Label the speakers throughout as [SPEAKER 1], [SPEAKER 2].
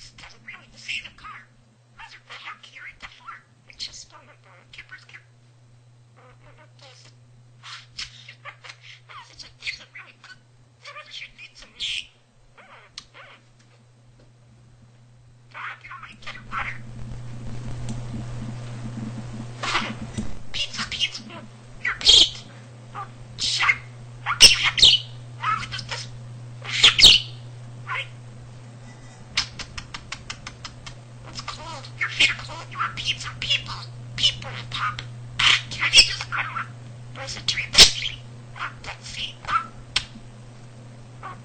[SPEAKER 1] nice. Doesn't really say the car. How's the heck here at the farm? It's just Kipper's Kipper. This isn't really good. I really should need some meat. Get on my get water. Pizza. You're Pete. Oh, shut up. You have Pete. Oh, this. Right? It's cold. Your feet are cold. You want pizza? People pop. Can you just, I don't know. Where's the tree? Let's see.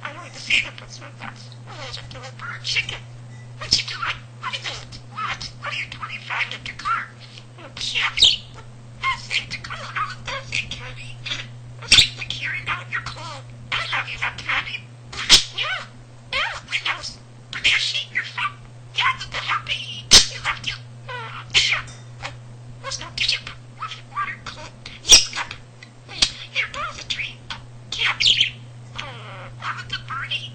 [SPEAKER 1] I don't like to see it, but that's, there's a little bird chicken. What you doing? What is it? What are you doing? You found at your car. Candy. That's it. That's it, Candy. The carrying out your cold. I love you, that Candy. Yeah. Windows. But their sheet, your phone. Yeah, the happy. You left you. There's no, did you put water cold? Here, borrow the tree. Candy. How about the birdie?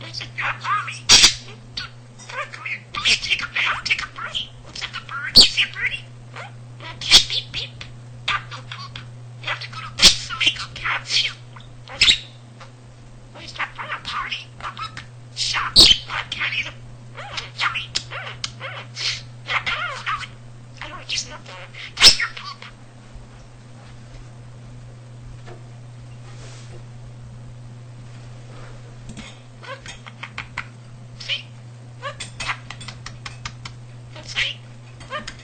[SPEAKER 1] Is it not mommy? Come here. Please take a bath. Take a birdie. What's in the bird? You see a birdie? Beep, beep. No poop. You have to go to bed so we go cats. Where's that for a party? A book? Shop? I can't eat them. Yummy. I don't just know that. Take your poop.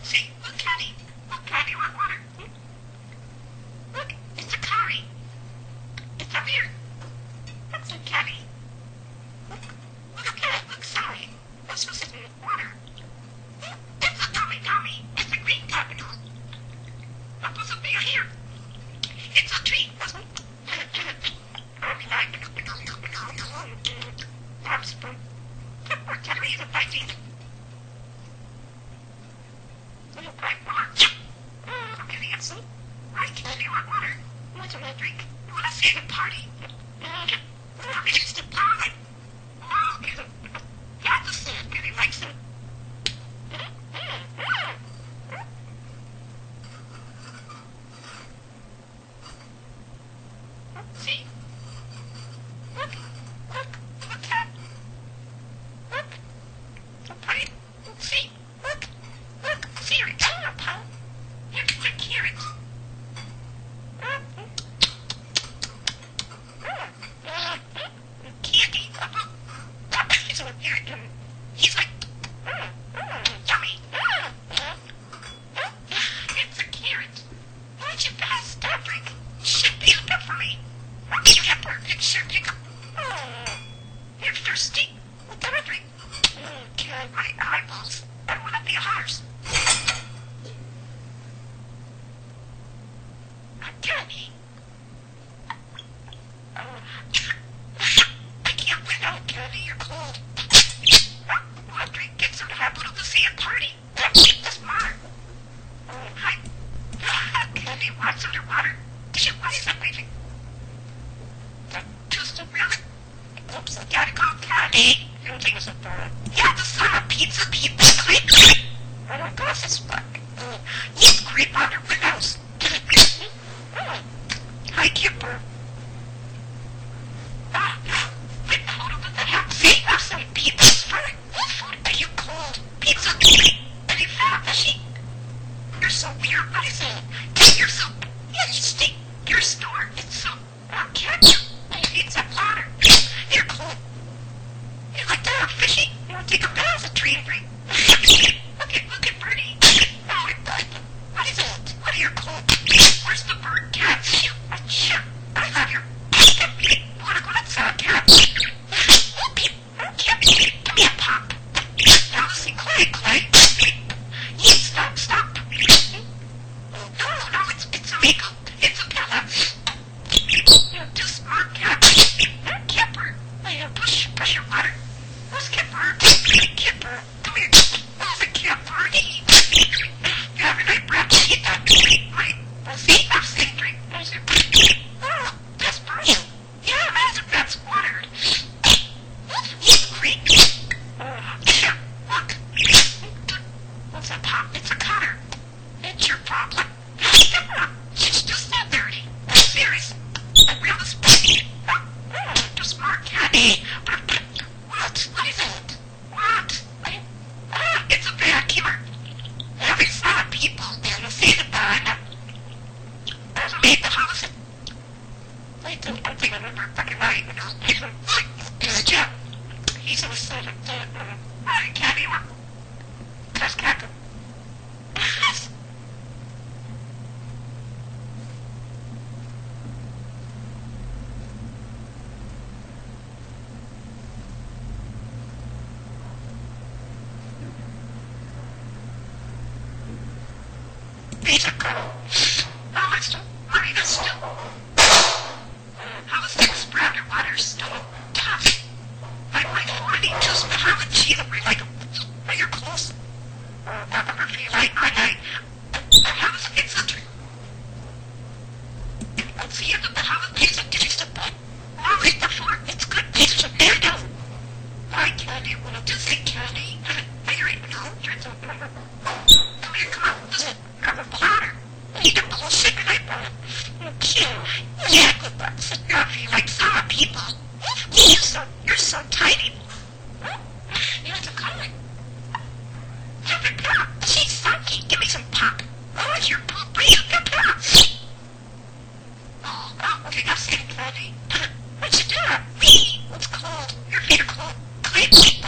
[SPEAKER 1] See? Look, Caddy. Look, Caddy, want water? Look, it's a curry. It's up here. That's a Caddy. Look at that. Look, sorry. That's supposed to be water. It's a dummy. It's a green cup. What was it here? It's a tree. Can we eat a bite? Little bright water. I'm getting it. I can't want water. What do I drink? I want to see the party. It's the pie. Yeah, the food. Really likes it. See? Look, Cat. Look. The pie. See? Look. See your tongue, pal. You can lick carrots. Candy. He's like, yummy. It's a carrot. Why'd you pass that drink? Should be enough for me. Kipper, it should pick up. You're thirsty. What kind of drink? My eyeballs. I don't want to be a horse. Candy. I can't win out, Candy. You're cold. One drink gets her to have little to see a party. This water. Hi. Candy wants underwater. Why is that waving? Just a really. Oops, I gotta go, Candy. You don't think it's a bird? Yeah, the son of pizza. I don't know if it's black. You creep on her windows. Hi, Kipper. Hold on, what the heck? See, I'm saying pizza's fine. Are you cold? Pizza. Are you fat, fishy? You're so weird. What is it? You're so. Yeah, you stink. Your store. It's so. I can't. I need some water. You're cold. You like that, fishy? You want to take a bath at tree and drink? Look at Birdie. Oh, my God. What is it? What are your cold? Where's the bird? Cat? He's a cat. He's a son of the cat. That's cat. He's a girl. Oh, it's still money. That's still. How is that spread your water still tough? I really just haven't seen them like your clothes. How is it such a. Let's see if the how is it just a. Oh, it's before. It's good. It's a bad now. I candy. When I just say candy, I already know. Come here, come on. Listen. Grab a platter. Eat a bullshit and I yeah, good bucks. You're like some people. You're so tiny. You're so coloring. She's funky. Give me some pop. Oh, it's your poop. Your pop. Oh, okay, that's getting candy. What you doing? What's cold? Your feet are cold. Clean.